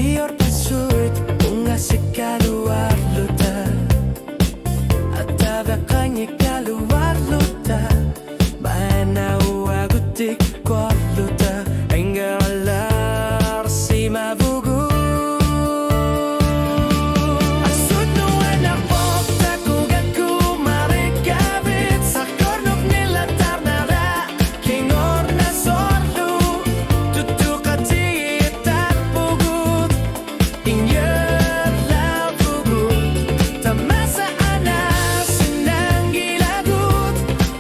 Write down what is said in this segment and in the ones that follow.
Biar pasuit bunga sekaluar luta Atava kanya kaluar luta Mana uagutik kwa luta Enga alar si mabugu Asud no anak pokta kugat kumarikabit Sa kornok nila tarnara Kingor na sorlu Tutukati at pugut Ingyer la pugut Tamasa anas sinang gilagut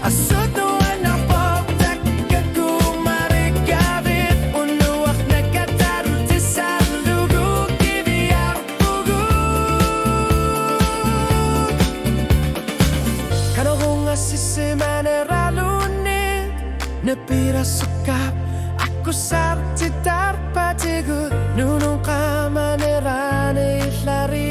Asud no anak pokta kugat kumarikabit Unuak na kataruti sa lugug Ibiyar pugut Kano kung asisiman eralunit Napira sukap Aku sarti tarpatigut Nunong ka manerane itlari